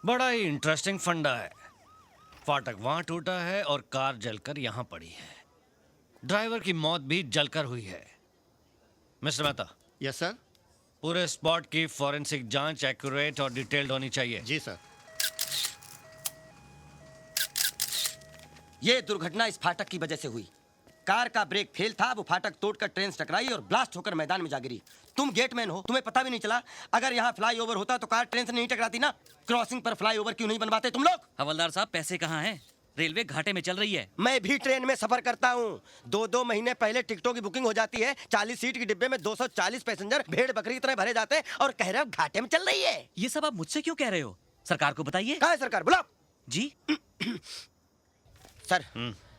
बड़ा ही इंटरेस्टिंग फंडा है। फाटक वहां टूटा है और कार जलकर यहां पड़ी है। ड्राइवर की मौत भी जलकर हुई है। मिस्टर मेहता। Yes sir. पूरे स्पॉट की फॉरेंसिक जांच एक्यूरेट और डिटेल्ड होनी चाहिए। जी सर। ये दुर्घटना इस फाटक की वजह से हुई। कार का ब्रेक फेल था, वो फाटक तोड़कर ट्रेन से टकराई और ब्लास्ट होकर मैदान में जा गिरी। तुम गेटमैन हो, तुम्हें पता भी नहीं चला। अगर यहाँ फ्लाईओवर होता तो कार ट्रेन से नहीं टकराती ना। क्रॉसिंग पर फ्लाईओवर क्यों नहीं बनवाते तुम लोग? हवलदार साहब, पैसे कहाँ हैं? रेलवे घाटे में चल रही है। मैं भी ट्रेन में सफर करता हूँ। 2-2 महीने पहले टिकटों की बुकिंग हो जाती है। 40 सीट के डिब्बे में 240 पैसेंजर भेड़ बकरी की तरह भरे जाते हैं और कह रहे हो घाटे में चल रही है। ये सब आप मुझसे क्यों कह रहे हो? सरकार को बताइए। कहाँ है सरकार? बुलाओ। जी सर,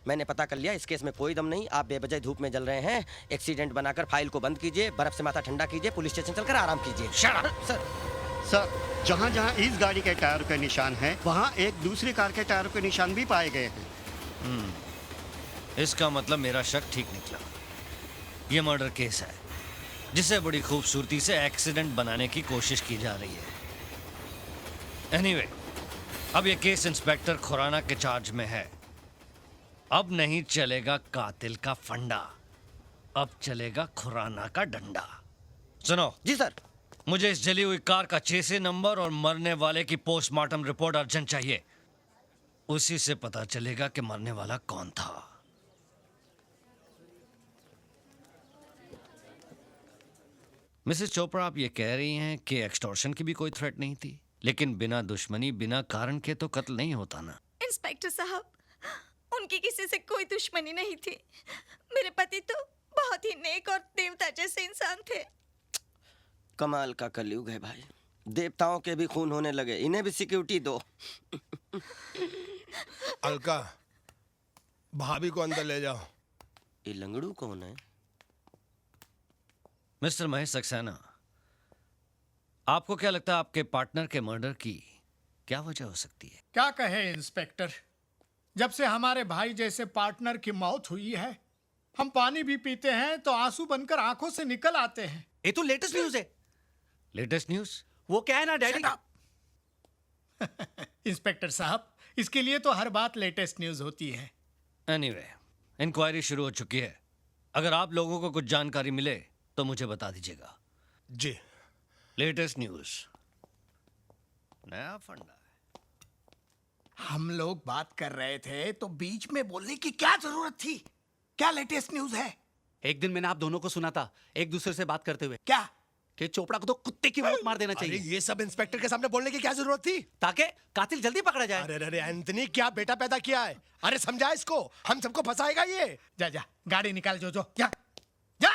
मैंने पता कर लिया, इस केस में कोई दम नहीं। आप बेवजह धूप में जल रहे हैं। एक्सीडेंट बनाकर फाइल को बंद कीजिए, बर्फ से माथा ठंडा कीजिए, पुलिस स्टेशन चलकर आराम कीजिए। सर, सर, जहाँ जहाँ इस गाड़ी के टायर के निशान हैं, वहाँ एक दूसरी कार के टायर के निशान भी पाए गए हैं। इसका मतलब मेरा शक ठीक निकला। ये मर्डर केस है जिसे बड़ी खूबसूरती से एक्सीडेंट बनाने की कोशिश की जा रही है। एनीवे, अब ये केस इंस्पेक्टर खुराना के चार्ज में है। अब नहीं चलेगा कातिल का फंडा, अब चलेगा खुराना का डंडा। सुनो। जी सर। मुझे इस जली हुई कार का चेसी नंबर और मरने वाले की पोस्टमार्टम रिपोर्ट अर्जेंट चाहिए। उसी से पता चलेगा कि मरने वाला कौन था। मिसेस चोपड़ा, आप ये कह रही हैं कि एक्सटॉर्शन की भी कोई थ्रेट नहीं थी, लेकिन बिना दुश्मनी, बिना कारण के तो कत्ल नहीं होता ना। इंस्पेक्टर साहब, उनकी किसी से कोई दुश्मनी नहीं थी। मेरे पति तो बहुत ही नेक और देवता जैसे इंसान थे। कमाल का कलयुग है भाई। देवताओं के भी खून होने लगे, इन्हें भी सिक्योरिटी दो। अलका, भाभी को अंदर ले जाओ। ये लंगड़ू कौन है? मिस्टर महेश सक्सेना, आपको क्या लगता है आपके पार्टनर के मर्डर की क्या वजह हो सकती है? क्या कहे इंस्पेक्टर, जब से हमारे भाई जैसे पार्टनर की मौत हुई है, हम पानी भी पीते हैं तो आंसू बनकर आंखों से निकल आते हैं। ये तो लेटेस्ट न्यूज है। Latest news? वो क्या है ना डैडी। इंस्पेक्टर साहब, इसके लिए तो हर बात लेटेस्ट न्यूज होती है। एनीवे, इंक्वायरी शुरू हो चुकी है। अगर आप लोगों को कुछ जानकारी मिले तो मुझे बता दीजिएगा। जी। लेटेस्ट न्यूज, नया फंडा है। हम लोग बात कर रहे थे तो बीच में बोलने की क्या जरूरत थी? क्या लेटेस्ट न्यूज है? एक दिन मैंने आप दोनों को सुना था एक दूसरे से बात करते हुए क्या? कि चोपड़ा को तो कुत्ते की मौत मार देना अरे चाहिए, ये सब इंस्पेक्टर के सामने बोलने की क्या जरूरत थी? ताकि कातिल जल्दी पकड़ा जाए। अरे अरे एंथनी, क्या बेटा पैदा किया है? अरे समझा इसको, हम सबको फंसाएगा ये। जा जा, गाड़ी निकाल जो जा जा।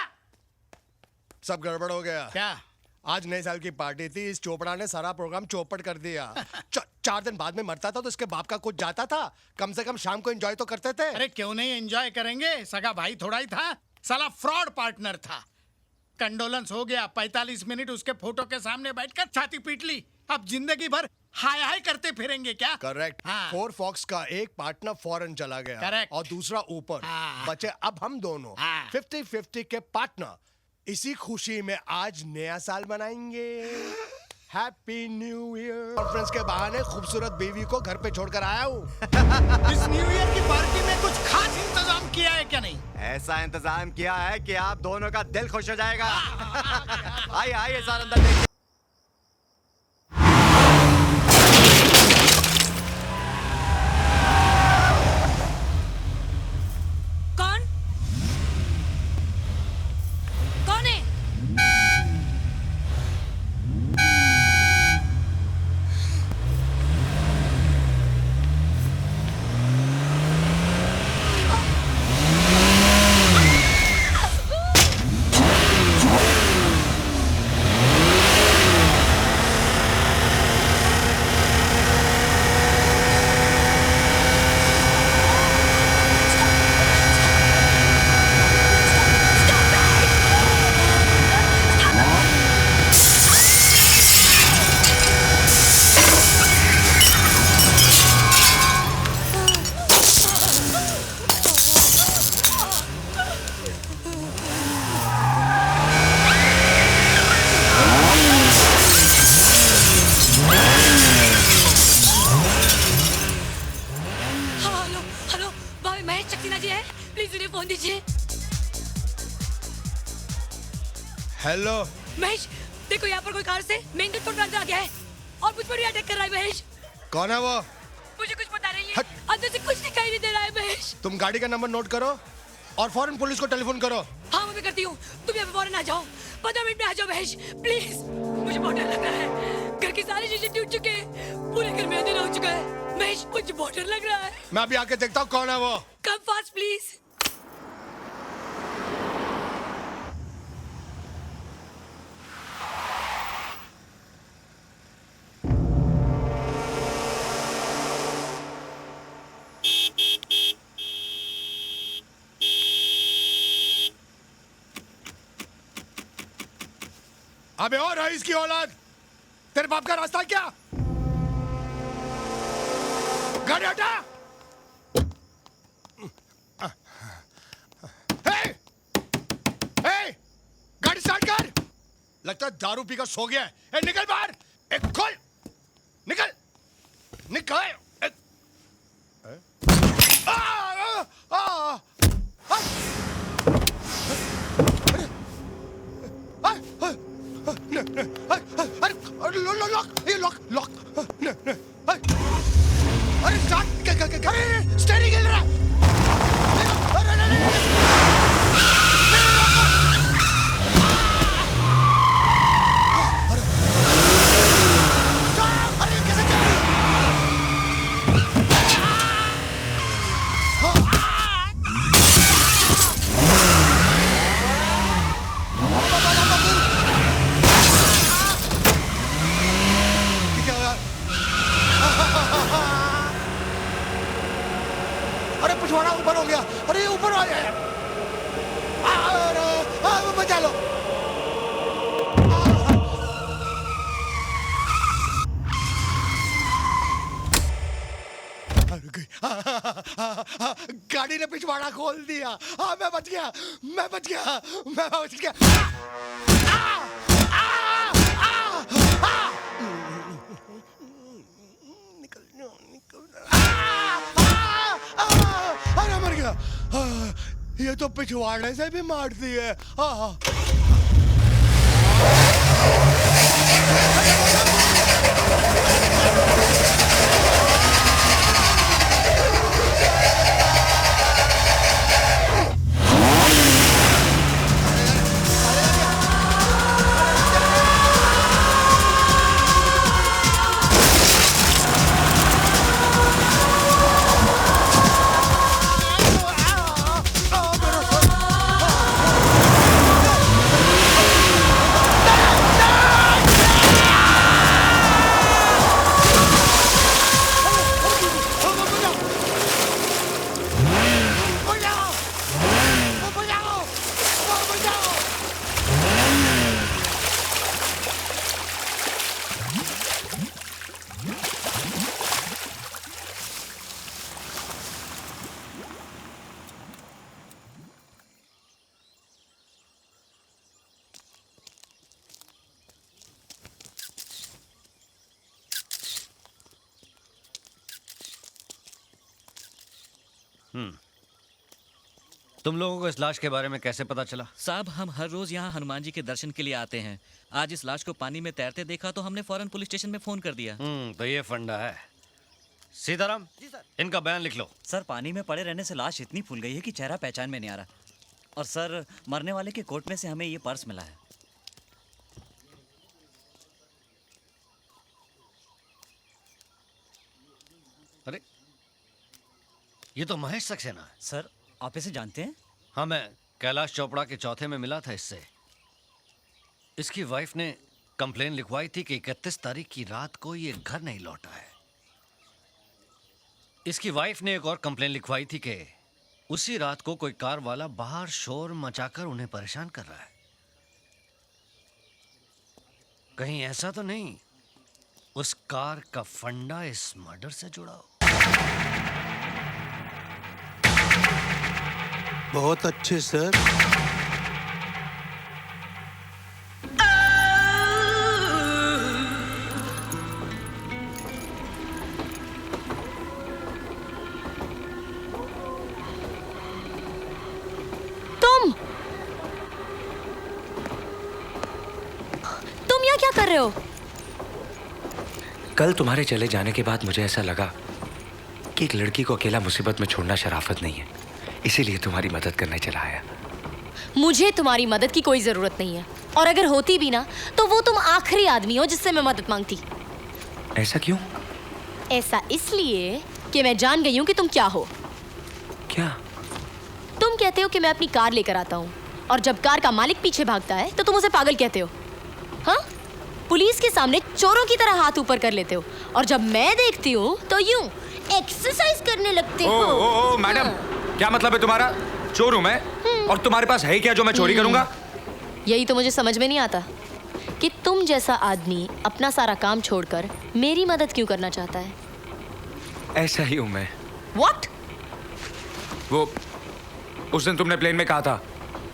सब गड़बड़ हो गया। क्या? आज नए साल की पार्टी थी, इस चोपड़ा ने सारा प्रोग्राम चौपट कर दिया। 4 दिन बाद में मरता था तो इसके बाप का कुछ जाता था। कम से कम शाम को एंजॉय तो करते थे। अरे क्यों नहीं एंजॉय करेंगे? सगा भाई थोड़ा ही था, साला फ्रॉड पार्टनर था। कंडोलेंस हो गया, 45 मिनट उसके फोटो के सामने बैठकर छाती पीट ली। अब जिंदगी भर हाय हाय करते फिरेंगे क्या? करेक्ट। हाँ। 4 फॉक्स का एक पार्टनर फॉरेन चला गया। Correct। और दूसरा ऊपर। हाँ। बचे अब हम दोनों। हाँ। 50-50 के पार्टनर। इसी खुशी में आज नया साल मनाएंगे। Happy new year. कॉन्फ्रेंस के बहाने खूबसूरत बीवी को घर पे छोड़कर आया हूँ। इस न्यू ईयर की पार्टी में कुछ खास इंतजाम किया है क्या? नहीं, ऐसा इंतजाम किया है कि आप दोनों का दिल खुश हो जाएगा। आइए आइए सर, अंदर देखिए। कौन? कौन है? सिन्हा जी है, प्लीज उन्हें फोन दीजिए। हेलो महेश, देखो यहाँ पर कोई कार से मेन गेट तोड़ आ गया है और मुझ पर भी अटैक कर रहा है महेश। कौन है वो? मुझे कुछ पता नहीं है, हट। अंदर से कुछ दिखाई नहीं दे रहा है महेश। तुम गाड़ी का नंबर नोट करो और फौरन पुलिस को टेलीफोन करो। हाँ मैं करती हूँ, तुम यहाँ पे फौरन आ जाओ, 15 मिनट में आ जाओ महेश प्लीज। मुझे बहुत डर लग रहा है, घर के सारे शीशे टूट चुके हैं, पूरे घर में अंधेरा हो चुका है महेश, मुझे बहुत डर लग रहा है। मैं अभी आके देखता हूँ कौन है वो। Come fast please. अबे और रईस की औलाद, तेरे बाप का रास्ता क्या? गाड़ी हटा। हे! हे! गाड़ी स्टार्ट कर। लगता है दारू पीकर सो गया है। ए, निकल बाहर। एक खोल। निकल। निकल। आ, आ, आ, आ, अरे लॉक अरे स्टार्ट अरे स्टीयरिंग हिल रहा अरे कैसे अरे पिछवाड़ा ऊपर हो गया। अरे ऊपर आ गया। अरे बचा लो। गाड़ी ने पिछवाड़ा खोल दिया। हाँ मैं बच गया, मैं बच गया, मैं बच गया। अरे मर गया। ये तो पिछवाड़े से भी मारती है। तुम लोगों को इस लाश के बारे में कैसे पता चला? साहब हम हर रोज यहाँ हनुमान जी के दर्शन के लिए आते हैं। आज इस लाश को पानी में तैरते देखा तो हमने फौरन पुलिस स्टेशन में फोन कर दिया। तो ये फंडा है। सीताराम जी सर। इनका बयान लिख लो। सर पानी में पड़े रहने से लाश इतनी फूल गई है कि चेहरा पहचान में नहीं आ रहा। और सर मरने वाले के कोट में से हमें ये पर्स मिला है। अरे ये तो महेश सक्सेना है। सर आप इसे जानते हैं? हाँ मैं कैलाश चोपड़ा के चौथे में मिला था इससे। इसकी वाइफ ने कंप्लेन लिखवाई थी कि 31 तारीख की रात को ये घर नहीं लौटा है। इसकी वाइफ ने एक और कंप्लेन लिखवाई थी कि उसी रात को कोई कार वाला बाहर शोर मचाकर उन्हें परेशान कर रहा है। कहीं ऐसा तो नहीं उस कार का फंडा इस मर्डर से जुड़ा हो? बहुत अच्छे सर। रहे हो? कल तुम्हारे चले जाने के बाद मुझे ऐसा लगा कि एक लड़की को अकेला मुसीबत में छोड़ना शराफत नहीं है, इसीलिए तुम्हारी मदद करने चला आया। मुझे तुम्हारी मदद की कोई जरूरत नहीं है, और अगर होती भी ना तो वो तुम आखिरी आदमी हो जिससे मैं मदद मांगती। ऐसा क्यों? ऐसा इसलिए कि मैं जान गई हूँ कि तुम क्या हो। क्या? तुम कहते हो कि मैं अपनी कार लेकर आता हूँ, और जब कार का मालिक पीछे भागता है तो तुम उसे पागल कहते हो। हाँ, पुलिस के सामने चोरों की तरह हाथ ऊपर कर लेते हो, और जब मैं देखती हूँ तो यूं एक्सरसाइज करने लगते हो। ओ मैडम, क्या मतलब है तुम्हारा? चोर हूँ मैं, और तुम्हारे पास है क्या जो मैं चोरी करूंगा? यही तो मुझे समझ में नहीं आता कि तुम जैसा आदमी अपना सारा काम छोड़कर मेरी मदद क्यों करना चाहता है। ऐसा ही हूँ मैं। What? वो उस दिन तुमने प्लेन में कहा था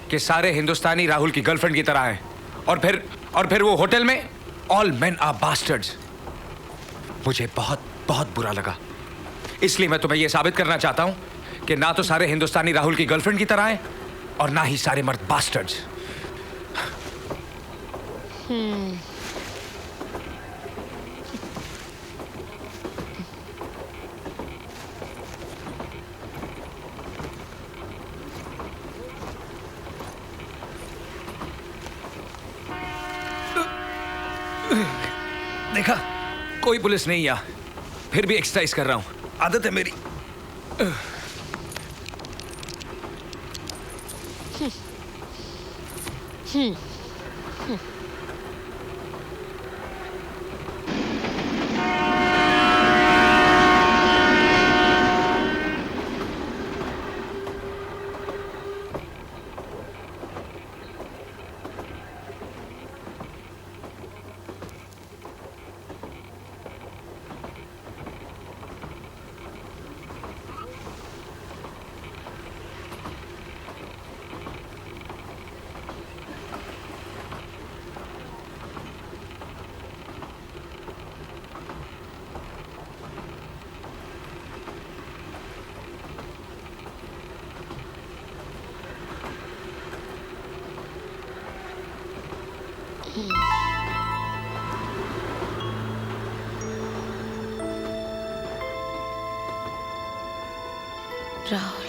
कि सारे हिंदुस्तानी राहुल की गर्लफ्रेंड की तरह हैं, और फिर वो होटल में ऑल मेन आर बास्टर्ड्स। मुझे बहुत बहुत बुरा लगा, इसलिए मैं तुम्हें यह साबित करना चाहता हूं कि ना तो सारे हिंदुस्तानी राहुल की गर्लफ्रेंड की तरह हैं और ना ही सारे मर्द बास्टर्ड्स। देखा, कोई पुलिस नहीं यहाँ, फिर भी एक्सरसाइज कर रहा हूं, आदत है मेरी। राहुल,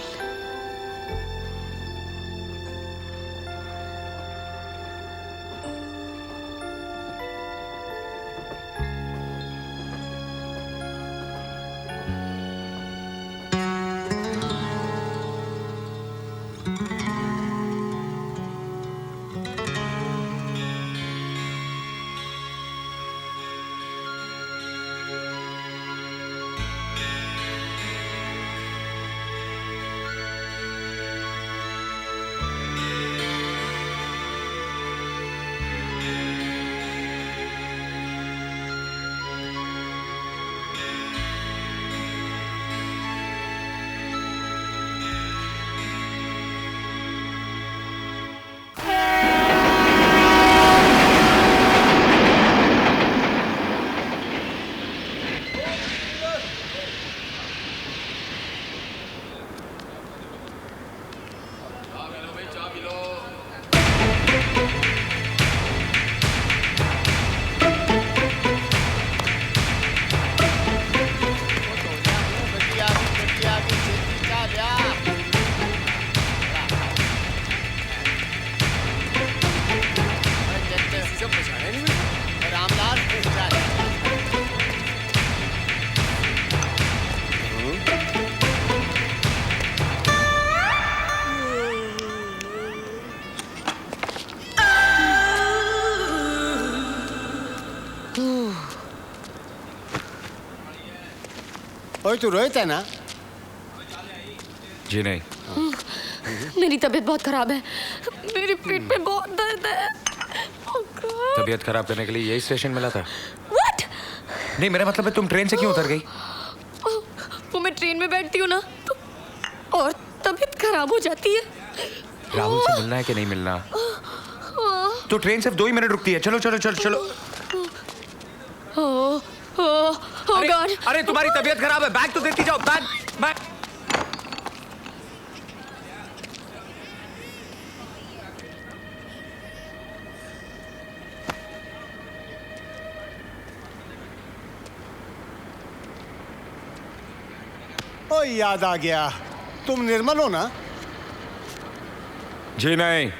ओए तू रोहित है ना? जी नहीं। मेरी तबीयत बहुत खराब है, मेरे पेट में बहुत दर्द है। तबीयत खराब करने के लिए यही स्टेशन मिला था? What? नहीं, मेरा मतलब है तुम ट्रेन से क्यों उतर गई? वो मैं ट्रेन में बैठती हूँ ना तो और तबीयत खराब हो जाती है। राहुल से मिलना है कि नहीं मिलना? तो ट्रेन सिर्फ 2 ही मिनट रुकती है। चलो चलो चलो चलो। अरे तुम्हारी तबीयत खराब है, बैग तो देती जाओ। बैग। याद आ गया, तुम निर्मल हो ना? जी नहीं।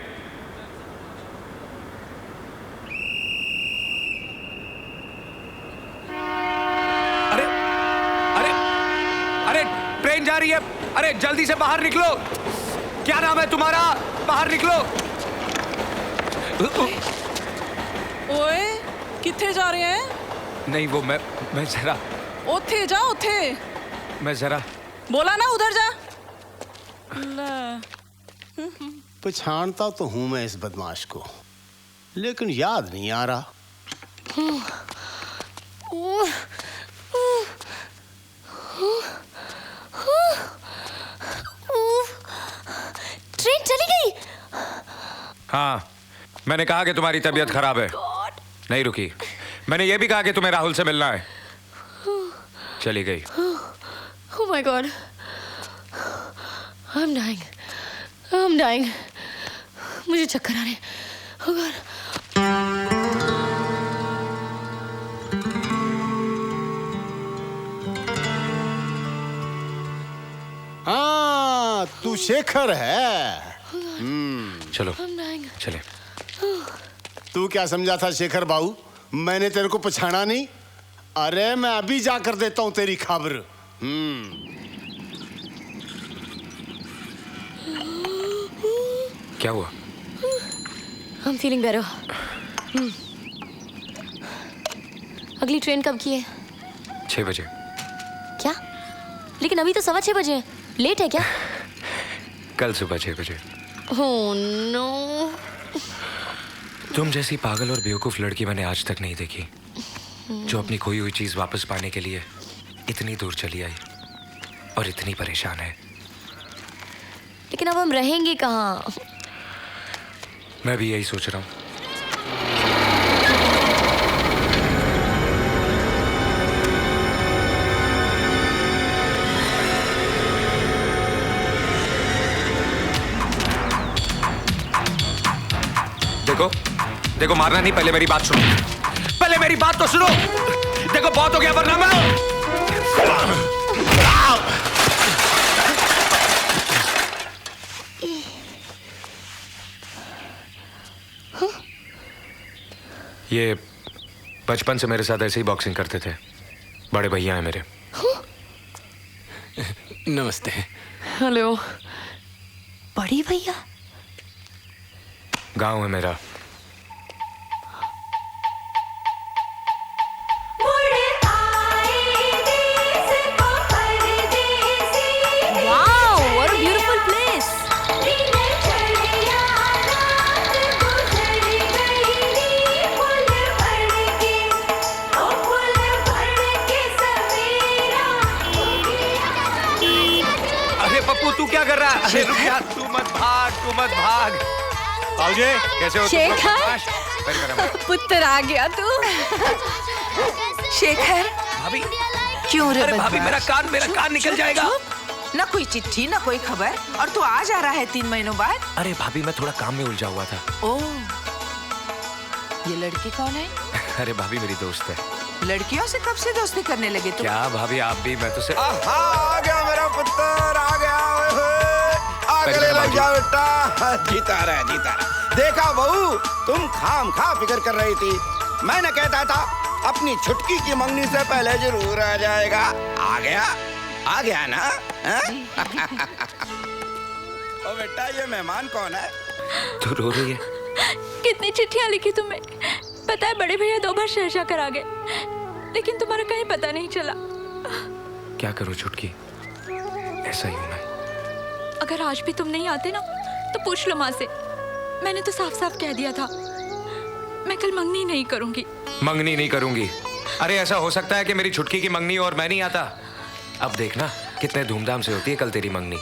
अरे अरे अरे ट्रेन जा रही है, अरे जल्दी से बाहर निकलो। क्या नाम है तुम्हारा? बाहर निकलो। ओए किथे जा रहे हैं? नहीं वो मैं जरा ओथे जा ओथे। मैं जरा बोला ना उधर जा। ले पछाणता तो हूं मैं इस बदमाश को, लेकिन याद नहीं आ रहा। ट्रेन चली गई। हाँ, मैंने कहा कि तुम्हारी तबीयत खराब है, नहीं रुकी। मैंने ये भी कहा कि तुम्हें राहुल से मिलना है, चली गई। Oh my God, I'm dying, I'm dying. मुझे चक्कर आ रहे हैं। Oh God. हाँ, तू शेखर है। चलो चले। तू क्या समझा था शेखर बाबू? मैंने तेरे को पछाना नहीं? अरे मैं अभी जाकर देता हूं तेरी खबर। क्या हुआ? I'm feeling better. अगली ट्रेन कब की है? 6 बजे। क्या? लेकिन अभी तो 6:15 बजे हैं। लेट है क्या? कल सुबह 6 बजे। Oh no. तुम जैसी पागल और बेवकूफ लड़की मैंने आज तक नहीं देखी, जो अपनी खोई हुई चीज वापस पाने के लिए इतनी दूर चली आई और इतनी परेशान है। लेकिन अब हम रहेंगे कहाँ? मैं भी यही सोच रहा हूँ। देखो देखो, मारना नहीं, पहले मेरी बात सुनो। पहले मेरी बात तो सुनो। देखो बहुत हो गया, वरना मैं ये बचपन से मेरे साथ ऐसे ही बॉक्सिंग करते थे, बड़े भैया हैं मेरे। नमस्ते। हेलो। बड़ी भैया? गांव है मेरा। Wow, what a beautiful place. अरे पप्पू तू क्या कर रहा है? अरे रुक जा, तू मत भाग, तू मत भाग। पाऊजे कैसे हो? शेखर, पुत्र आ गया तू। शेखर भाभी क्यों रे? अरे भाभी मेरा कान निकल जाएगा। ना कोई चिट्ठी ना कोई खबर, और तू आ जा रहा है 3 महीनों बाद। अरे भाभी मैं थोड़ा काम में उलझा हुआ था। ओह, ये लड़की कौन है? अरे भाभी मेरी दोस्त है। लड़कियों से कब से दोस्ती करने लगे तुम? क्या भाभी आप भी? मैं तो सिर्फ आ गया मेरा पुत्र, आ गया। गले लग जा बेटा। जीता रहा। देखा बहू, तुम खाम खा फिक्र कर रही थी। मैंने कहता था अपनी छुटकी की मंगनी से पहले जरूर आ जाएगा। आ गया ना? ओ बेटा, ये मेहमान कौन है? तू रो रही है? कितनी चिट्ठियां लिखी तुम्हें। पता है बड़े भैया 2 बार शहर जाकर आ गए, लेकिन तुम्हारा कहीं पता नहीं चला। क्या करूं छुटकी, ऐसा ही हूं मैं। अगर आज भी तुम नहीं आते ना, तो पूछ लो माँ से। मैंने तो साफ साफ कह दिया था, मैं कल मंगनी नहीं करूंगी। मंगनी नहीं करूंगी? अरे ऐसा हो सकता है कि मेरी छुटकी की मंगनी और मैं नहीं आता? अब देखना कितने धूमधाम से होती है कल तेरी मंगनी।